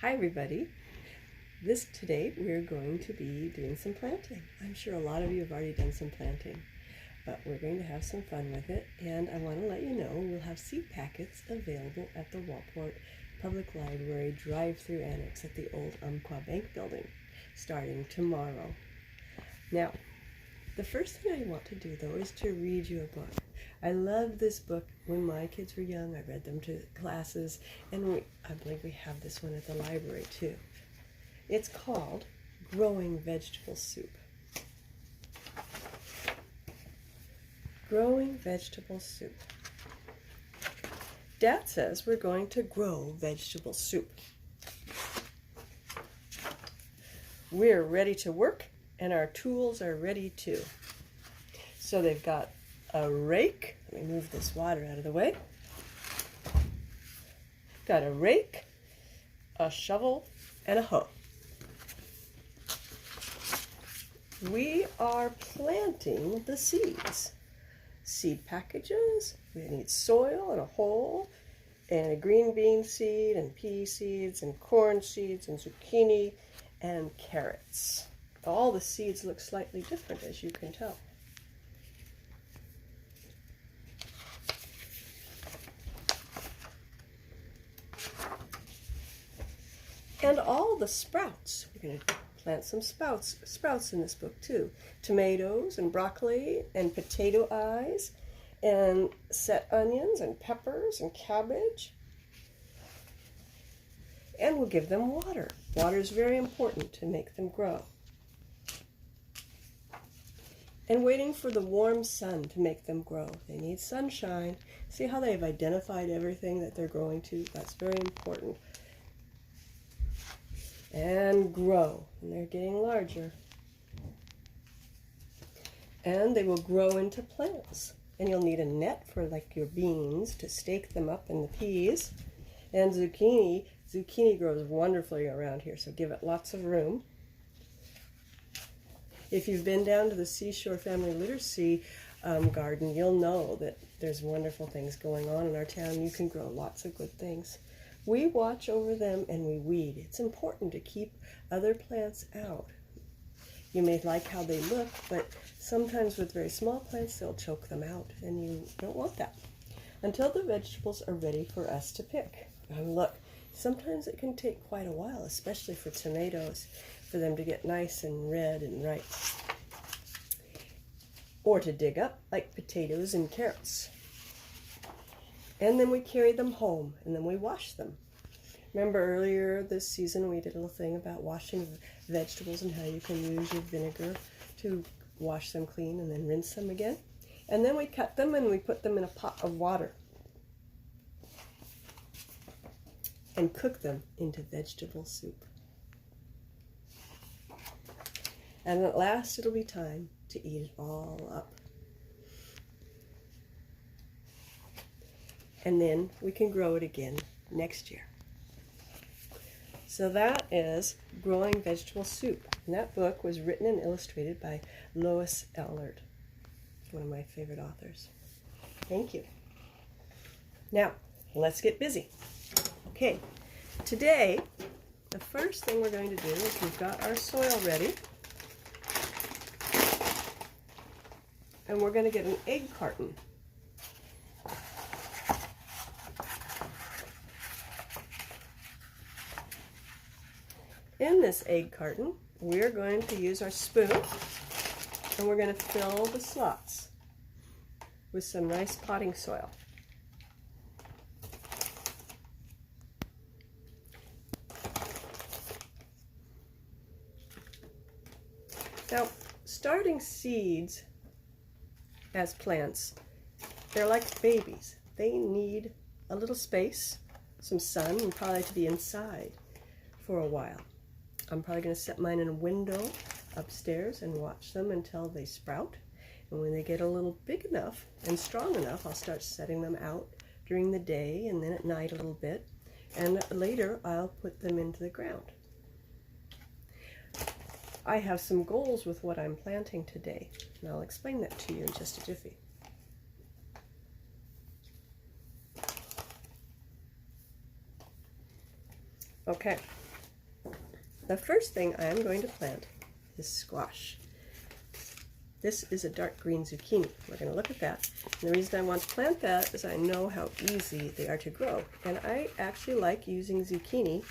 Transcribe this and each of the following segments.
Hi everybody. Today we're going to be doing some planting. I'm sure a lot of you have already done some planting, but we're going to have some fun with it, and I want to let you know we'll have seed packets available at the Waldport Public Library drive-thru annex at the old Umpqua Bank building starting tomorrow. Now, the first thing I want to do though is to read you a book. I loved this book when my kids were young. I read them to classes, and I believe we have this one at the library too. It's called Growing Vegetable Soup. Growing Vegetable Soup. Dad says we're going to grow vegetable soup. We're ready to work, and our tools are ready too. So they've got a rake. Let me move this water out of the way. Got a rake, a shovel, and a hoe. We are planting the seeds. Seed packages. We need soil and a hole, and a green bean seed, and pea seeds, and corn seeds, and zucchini, and carrots. All the seeds look slightly different, as you can tell. And all the sprouts. We're going to plant some sprouts in this book too. Tomatoes and broccoli and potato eyes and set onions and peppers and cabbage. And we'll give them water. Water is very important to make them grow. And waiting for the warm sun to make them grow. They need sunshine. See how they've identified everything that they're growing to? That's very important. And grow, and they're getting larger. And they will grow into plants. And you'll need a net for like your beans to stake them up in the peas. And zucchini grows wonderfully around here, so give it lots of room. If you've been down to the Seashore Family Literacy garden, you'll know that there's wonderful things going on in our town. You can grow lots of good things. We watch over them and we weed. It's important to keep other plants out. You may like how they look, but sometimes with very small plants, they'll choke them out, and you don't want that. Until the vegetables are ready for us to pick. And look, sometimes it can take quite a while, especially for tomatoes, for them to get nice and red and ripe. Or to dig up, like potatoes and carrots. And then we carry them home, and then we wash them. Remember earlier this season we did a little thing about washing vegetables and how you can use your vinegar to wash them clean and then rinse them again. And then we cut them and we put them in a pot of water and cook them into vegetable soup. And at last it'll be time to eat it all up. And then we can grow it again next year. So that is Growing Vegetable Soup. And that book was written and illustrated by Louis Elhert, one of my favorite authors. Thank you. Now, let's get busy. Okay, today, the first thing we're going to do is we've got our soil ready. And we're going to get an egg carton. In this egg carton, we're going to use our spoon, and we're going to fill the slots with some nice potting soil. Now, starting seeds as plants, they're like babies. They need a little space, some sun, and probably to be inside for a while. I'm probably going to set mine in a window upstairs and watch them until they sprout. And when they get a little big enough and strong enough, I'll start setting them out during the day and then at night a little bit. And later, I'll put them into the ground. I have some goals with what I'm planting today, and I'll explain that to you in just a jiffy. Okay, The first thing I am going to plant is squash. This is a dark green zucchini. We're going to look at that. And the reason I want to plant that is I know how easy they are to grow. And I actually like using zucchini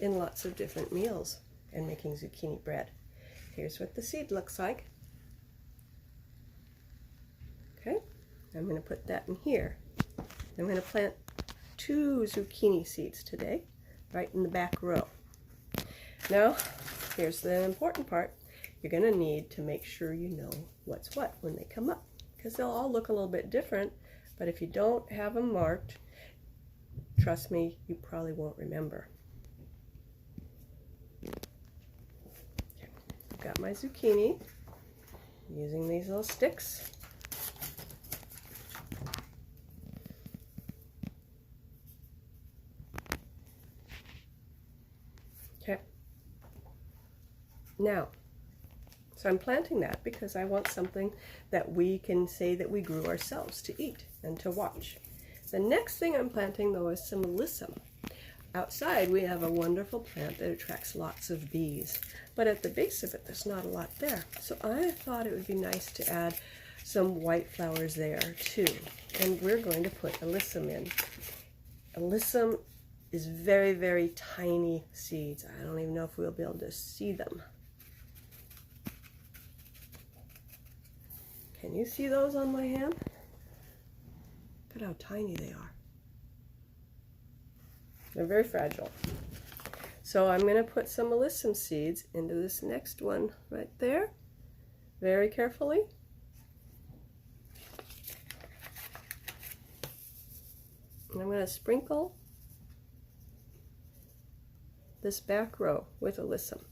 in lots of different meals and making zucchini bread. Here's what the seed looks like. Okay, I'm going to put that in here. I'm going to plant 2 zucchini seeds today, right in the back row. Now, here's the important part. You're going to need to make sure you know what's what when they come up, because they'll all look a little bit different, but if you don't have them marked, trust me, you probably won't remember. Okay. I've got my zucchini, using these little sticks. Okay. Now, so I'm planting that because I want something that we can say that we grew ourselves to eat and to watch. The next thing I'm planting, though, is some alyssum. Outside we have a wonderful plant that attracts lots of bees, but at the base of it there's not a lot there. So I thought it would be nice to add some white flowers there too. And we're going to put alyssum in. Alyssum is very, very tiny seeds. I don't even know if we'll be able to see them. Can you see those on my hand? Look at how tiny they are. They're very fragile. So I'm going to put some alyssum seeds into this next one right there, very carefully. And I'm going to sprinkle this back row with alyssum.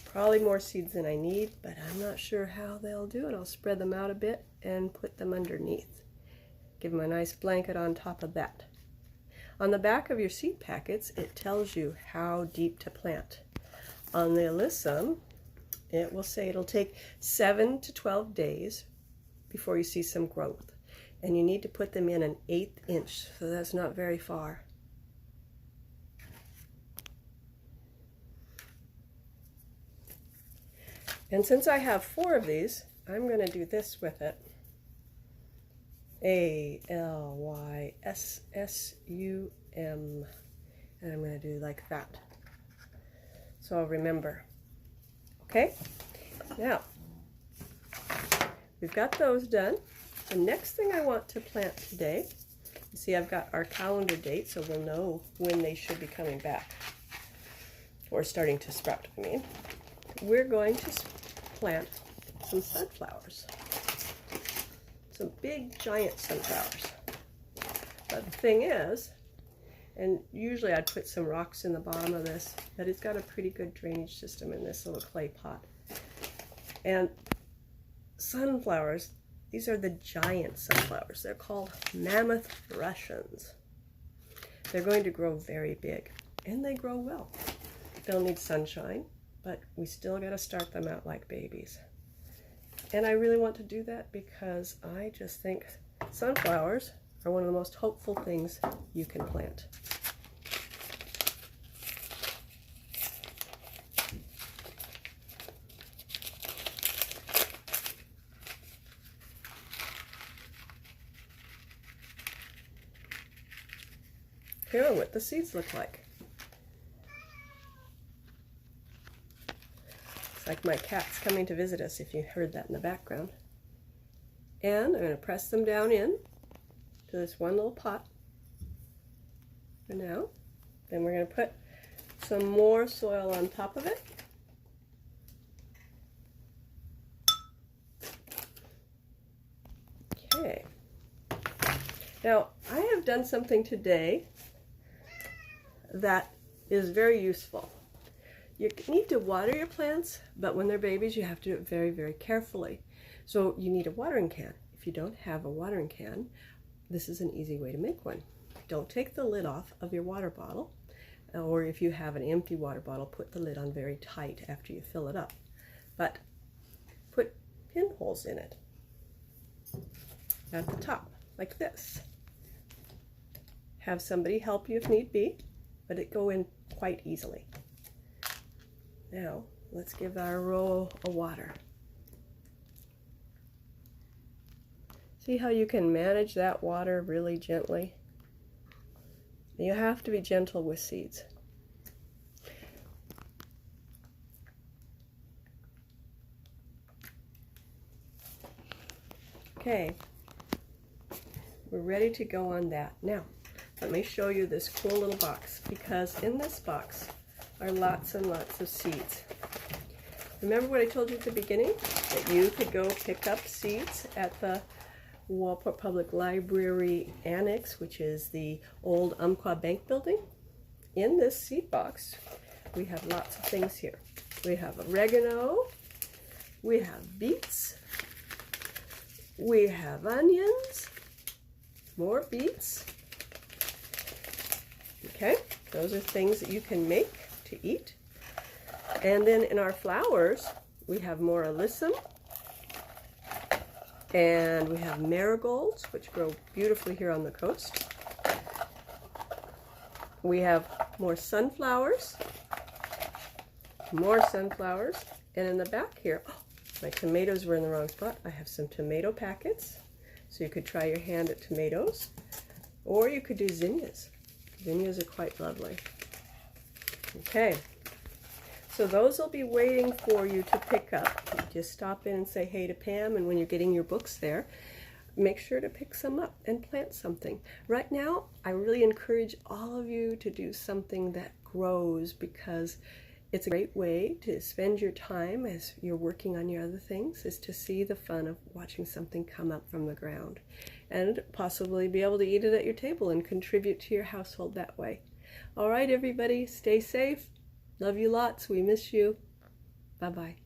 Probably more seeds than I need, but I'm not sure how they'll do it. I'll spread them out a bit and put them underneath. Give them a nice blanket on top of that. On the back of your seed packets, it tells you how deep to plant. On the alyssum, it will say it'll take 7 to 12 days before you see some growth. And you need to put them in an 1/8 inch, so that's not very far. And since I have 4 of these, I'm going to do this with it. A-L-Y-S-S-U-M. And I'm going to do like that. So I'll remember. Okay? Now, we've got those done. The next thing I want to plant today, you see I've got our calendar date, so we'll know when they should be coming back. Or starting to sprout, I mean. We're going to plant some sunflowers. Some big, giant sunflowers. But the thing is, and usually I'd put some rocks in the bottom of this, but it's got a pretty good drainage system in this little clay pot. And sunflowers, these are the giant sunflowers. They're called mammoth Russians. They're going to grow very big, and they grow well. They'll need sunshine, but we still got to start them out like babies. And I really want to do that because I just think sunflowers are one of the most hopeful things you can plant. Here are what the seeds look like. It's like my cat's coming to visit us, if you heard that in the background. And I'm going to press them down in to this one little pot for now. Then we're going to put some more soil on top of it. Okay. Now, I have done something today that is very useful. You need to water your plants, but when they're babies, you have to do it very, very carefully. So you need a watering can. If you don't have a watering can, this is an easy way to make one. Don't take the lid off of your water bottle, or if you have an empty water bottle, put the lid on very tight after you fill it up. But put pinholes in it at the top, like this. Have somebody help you if need be. but it go in quite easily. Now, let's give our row a water. See how you can manage that water really gently? You have to be gentle with seeds. Okay, we're ready to go on that. Now, let me show you this cool little box, because in this box are lots and lots of seeds. Remember what I told you at the beginning? That you could go pick up seeds at the Waldport Public Library Annex, which is the old Umpqua Bank building. In this seed box, we have lots of things here. We have oregano, we have beets, we have onions, more beets. Okay, those are things that you can make to eat. And then in our flowers, we have more alyssum, and we have marigolds, which grow beautifully here on the coast. We have more sunflowers, and in the back here, oh, my tomatoes were in the wrong spot. I have some tomato packets, so you could try your hand at tomatoes, or you could do zinnias. Zinnias are quite lovely. Okay, so those will be waiting for you to pick up. You just stop in and say hey to Pam, and when you're getting your books there, make sure to pick some up and plant something. Right now, I really encourage all of you to do something that grows, because it's a great way to spend your time as you're working on your other things, is to see the fun of watching something come up from the ground and possibly be able to eat it at your table and contribute to your household that way. All right, everybody, stay safe. Love you lots. We miss you. Bye-bye.